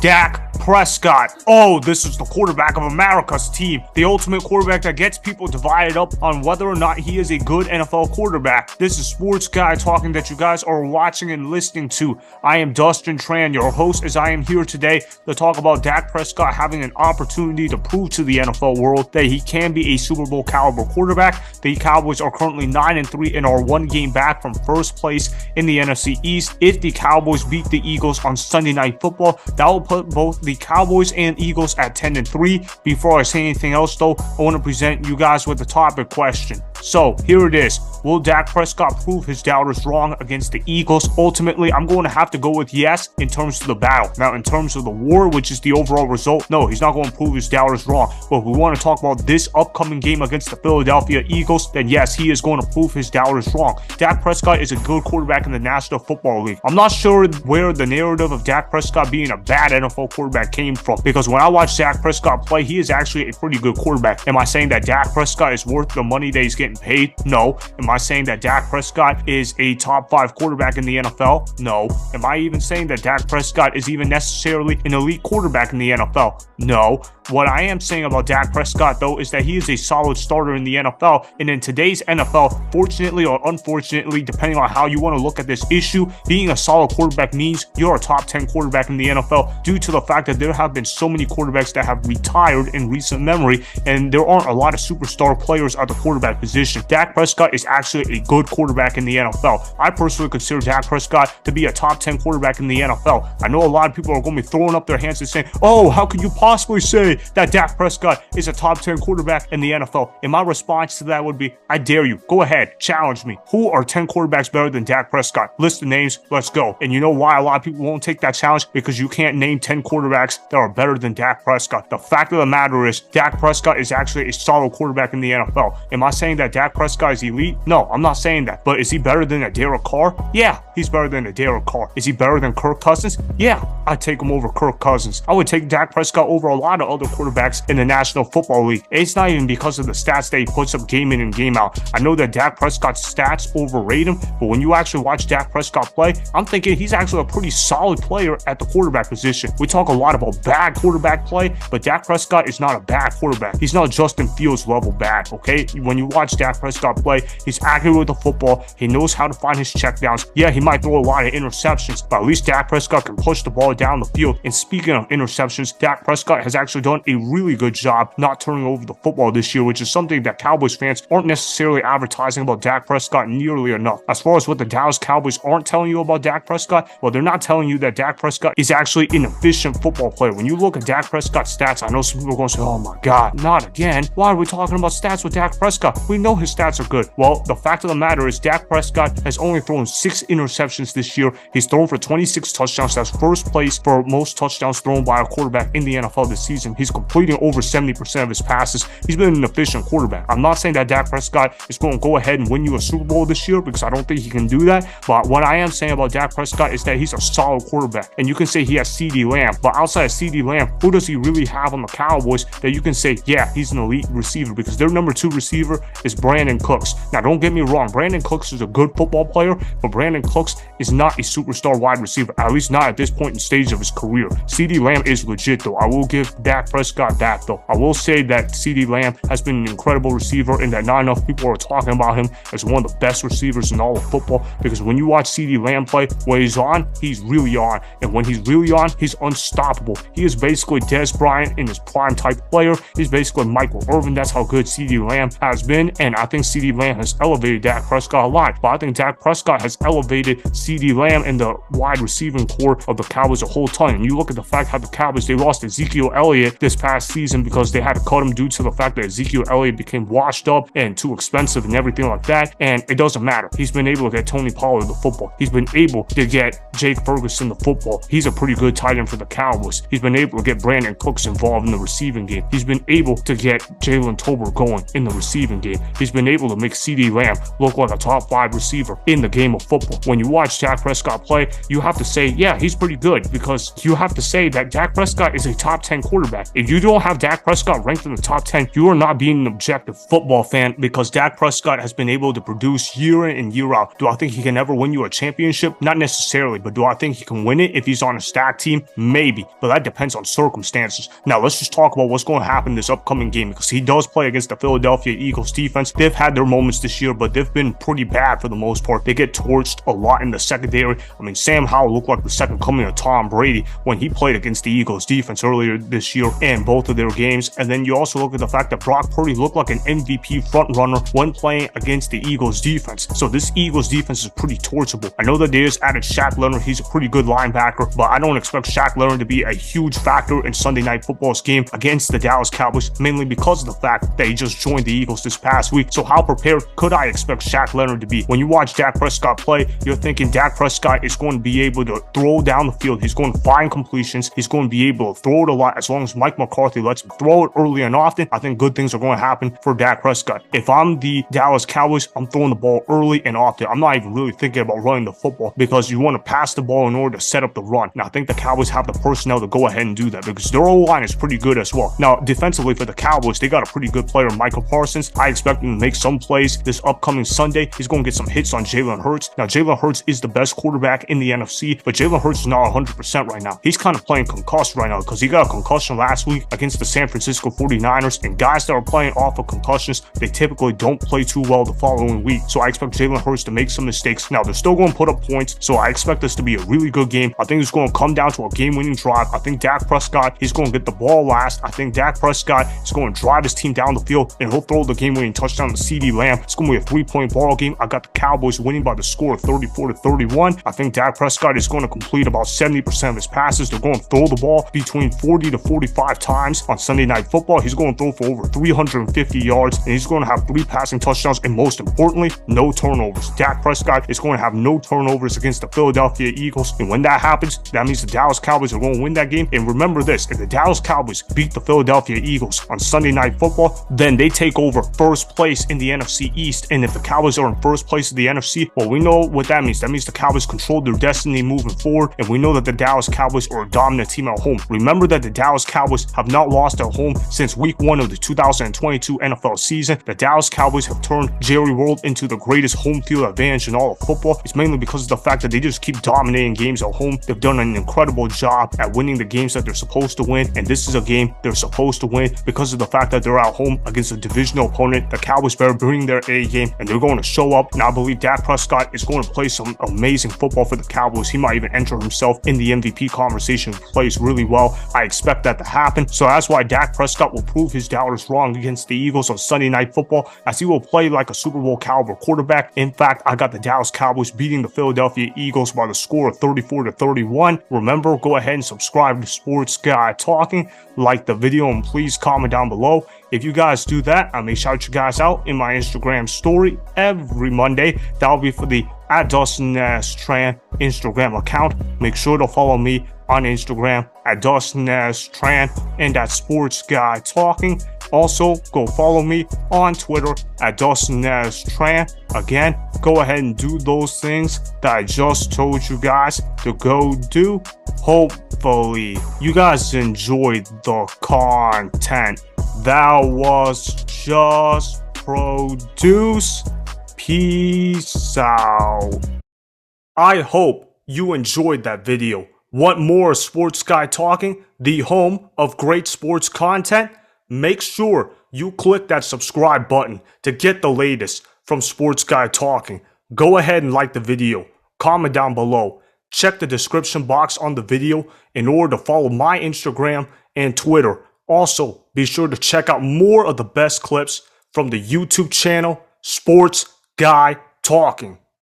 Dak Prescott. Oh, this is the quarterback of America's team. The ultimate quarterback that gets people divided up on whether or not he is a good NFL quarterback. This is Sports Guy talking that you guys are watching and listening to. I am Dustin Tran, your host, as I am here today to talk about Dak Prescott having an opportunity to prove to the NFL world that he can be a Super Bowl caliber quarterback. The Cowboys are currently 9-3 and are one game back from first place in the NFC East. If the Cowboys beat the Eagles on Sunday Night Football, that will put both the Cowboys and Eagles at 10-3. Before I say anything else though, I want to present you guys with the topic question. So here it is. Will Dak Prescott prove his doubters wrong against the Eagles? Ultimately, I'm going to have to go with yes in terms of the battle. Now, in terms of the war, which is the overall result, no, he's not going to prove his doubters wrong. But if we want to talk about this upcoming game against the Philadelphia Eagles, then yes, he is going to prove his doubters wrong. Dak Prescott is a good quarterback in the National Football League. I'm not sure where the narrative of Dak Prescott being a bad NFL quarterback came from, because when I watch Dak Prescott play, he is actually a pretty good quarterback. Am I saying that Dak Prescott is worth the money that he's getting paid? No. Am I saying that Dak Prescott is a top 5 quarterback in the NFL? No. Am I even saying that Dak Prescott is even necessarily an elite quarterback in the NFL? No. What I am saying about Dak Prescott, though, is that he is a solid starter in the NFL. And in today's NFL, fortunately or unfortunately, depending on how you want to look at this issue, being a solid quarterback means you're a top 10 quarterback in the NFL due to the fact that there have been so many quarterbacks that have retired in recent memory, and there aren't a lot of superstar players at the quarterback position. Dak Prescott is actually a good quarterback in the NFL. I personally consider Dak Prescott to be a top 10 quarterback in the NFL. I know a lot of people are going to be throwing up their hands and saying, oh, how could you possibly say that Dak Prescott is a top 10 quarterback in the NFL? And my response to that would be, I dare you. Go ahead. Challenge me. Who are 10 quarterbacks better than Dak Prescott? List the names. Let's go. And you know why a lot of people won't take that challenge? Because you can't name 10 quarterbacks that are better than Dak Prescott. The fact of the matter is, Dak Prescott is actually a solid quarterback in the NFL. Am I saying that Dak Prescott is elite? No, I'm not saying that. But is he better than a Derek Carr? Yeah, he's better than a Derek Carr. Is he better than Kirk Cousins? Yeah, I'd take him over Kirk Cousins. I would take Dak Prescott over a lot of other quarterbacks in the National Football League. It's not even because of the stats that he puts up game in and game out. I know that Dak Prescott's stats overrate him, but when you actually watch Dak Prescott play, I'm thinking he's actually a pretty solid player at the quarterback position. We talk a lot about bad quarterback play, but Dak Prescott is not a bad quarterback. He's not Justin Fields level bad, okay? When you watch Dak Prescott play, he's accurate with the football. He knows how to find his checkdowns. Yeah, he might throw a lot of interceptions, but at least Dak Prescott can push the ball down the field. And speaking of interceptions, Dak Prescott has actually done a really good job not turning over the football this year, which is something that Cowboys fans aren't necessarily advertising about Dak Prescott nearly enough. As far as what the Dallas Cowboys aren't telling you about Dak Prescott, well, they're not telling you that Dak Prescott is actually an efficient football player. When you look at Dak Prescott's stats, I know some people are going to say, oh my God, not again. Why are we talking about stats with Dak Prescott? We know his stats are good. Well, the fact of the matter is Dak Prescott has only thrown 6 interceptions this year. He's thrown for 26 touchdowns. That's first place for most touchdowns thrown by a quarterback in the NFL this season. He's completing over 70% of his passes. He's been an efficient quarterback. I'm not saying that Dak Prescott is going to go ahead and win you a Super Bowl this year, because I don't think he can do that. But what I am saying about Dak Prescott is that he's a solid quarterback. And you can say he has CeeDee Lamb, but outside of CeeDee Lamb, who does he really have on the Cowboys that you can say, yeah, he's an elite receiver? Because their number 2 receiver is Brandin Cooks. Now, don't get me wrong. Brandin Cooks is a good football player, but Brandin Cooks is not a superstar wide receiver, at least not at this point in stage of his career. CeeDee Lamb is legit, though. I will give Dak Prescott that, though. I will say that CeeDee Lamb has been an incredible receiver, and that not enough people are talking about him as one of the best receivers in all of football, because when you watch CeeDee Lamb play, when he's on, he's really on, and when he's really on, he's unstoppable. He is basically Dez Bryant in his prime type player. He's basically Michael Irvin. That's how good CeeDee Lamb has been, and I think CeeDee Lamb has elevated Dak Prescott a lot, but I think Dak Prescott has elevated CeeDee Lamb and the wide receiving core of the Cowboys a whole ton. And you look at the fact how the Cowboys, they lost Ezekiel Elliott this past season because they had to cut him due to the fact that Ezekiel Elliott became washed up and too expensive and everything like that, and it doesn't matter. He's been able to get Tony Pollard the football. He's been able to get Jake Ferguson the football. He's a pretty good tight end for the Cowboys. He's been able to get Brandin Cooks involved in the receiving game. He's been able to get Jalen Tolbert going in the receiving game. He's been able to make CeeDee Lamb look like a top 5 receiver in the game of football. When you watch Dak Prescott play, you have to say, yeah, he's pretty good, because you have to say that Dak Prescott is a top 10 quarterback. If you don't have Dak Prescott ranked in the top 10, you are not being an objective football fan, because Dak Prescott has been able to produce year in and year out. Do I think he can ever win you a championship? Not necessarily, but do I think he can win it if he's on a stacked team? Maybe, but that depends on circumstances. Now, let's just talk about what's going to happen this upcoming game, because he does play against the Philadelphia Eagles defense. They've had their moments this year, but they've been pretty bad for the most part. They get torched a lot in the secondary. I mean, Sam Howell looked like the second coming of Tom Brady when he played against the Eagles defense earlier this year in both of their games. And then you also look at the fact that Brock Purdy looked like an MVP front runner when playing against the Eagles defense. So this Eagles defense is pretty torchable. I know that they just added Shaq Leonard. He's a pretty good linebacker, but I don't expect Shaq Leonard to be a huge factor in Sunday Night Football's game against the Dallas Cowboys, mainly because of the fact that he just joined the Eagles this past week. So how prepared could I expect Shaq Leonard to be? When you watch Dak Prescott play, you're thinking Dak Prescott is going to be able to throw down the field. He's going to find completions. He's going to be able to throw it a lot. As long as Mike McCarthy lets him throw it early and often, I think good things are going to happen for Dak Prescott. If I'm the Dallas Cowboys, I'm throwing the ball early and often. I'm not even really thinking about running the football, because you want to pass the ball in order to set up the run. Now, I think the Cowboys have the personnel to go ahead and do that, because their O-line is pretty good as well. Now, defensively for the Cowboys, they got a pretty good player, Michael Parsons. I expect him to make some plays this upcoming Sunday. He's going to get some hits on Jalen Hurts. Now, Jalen Hurts is the best quarterback in the NFC, but Jalen Hurts is not 100% right now. He's kind of playing concussed right now, because he got a concussion last week against the San Francisco 49ers, and guys that are playing off of concussions, they typically don't play too well the following week. So I expect Jalen Hurts to make some mistakes. Now, they're still going to put up points, so I expect this to be a really good game. I think it's going to come down to a game-winning drive. I think Dak Prescott, he's going to get the ball last. I think Dak Prescott is going to drive his team down the field, and he'll throw the game-winning touchdown to CeeDee Lamb. It's going to be a 3-point ball game. I got the Cowboys winning by the score of 34-31. I think Dak Prescott is going to complete about 70% of his passes. They're going to throw the ball between 40 to 45 times on Sunday Night Football. He's going to throw for over 350 yards, and he's going to have 3 passing touchdowns, and most importantly, no turnovers. Dak Prescott is going to have no turnovers against the Philadelphia Eagles, and when that happens, that means the Dallas Cowboys are going to win that game. And remember this, if the Dallas Cowboys beat the Philadelphia Eagles on Sunday Night Football, then they take over first place in the NFC East. And if the Cowboys are in first place in the NFC, well, we know what that means. That means the Cowboys control their destiny moving forward, and we know that the Dallas Cowboys are a dominant team at home. Remember that the Dallas Cowboys have not lost at home since week 1 of the 2022 NFL season. The Dallas Cowboys have turned Jerry World into the greatest home field advantage in all of football. It's mainly because of the fact that they just keep dominating games at home. They've done an incredible job at winning the games that they're supposed to win, and this is a game they're supposed to win because of the fact that they're at home against a divisional opponent. The Cowboys better bring their A game, and they're going to show up. And I believe Dak Prescott is going to play some amazing football for the Cowboys. He might even enter himself in the MVP conversation if he plays really well. I expect that to happen. So that's why Dak Prescott will prove his doubters wrong against the Eagles on Sunday Night Football, as he will play like a Super Bowl caliber quarterback. In fact, I got the Dallas Cowboys beating the Philadelphia Eagles by the score of 34-31. Remember, go ahead and subscribe to Sports Guy Talking, like the video, and please comment down below. If you guys do that, I may shout you guys out in my Instagram story every Monday. That'll be for the @Dustin Tran Instagram account. Make sure to follow me on Instagram @Dustin Tran and @Sports Guy Talking. Also, go follow me on Twitter @Dustin Tran. Again, go ahead and do those things that I just told you guys to go do. Hopefully, you guys enjoyed the content that was just produced. Peace out. I hope you enjoyed that video. Want more Sports Guy Talking, the home of great sports content? Make sure you click that subscribe button to get the latest from Sports Guy Talking. Go ahead and like the video, comment down below, check the description box on the video in order to follow my Instagram and Twitter. Also, be sure to check out more of the best clips from the YouTube channel, Sports Guy Talking.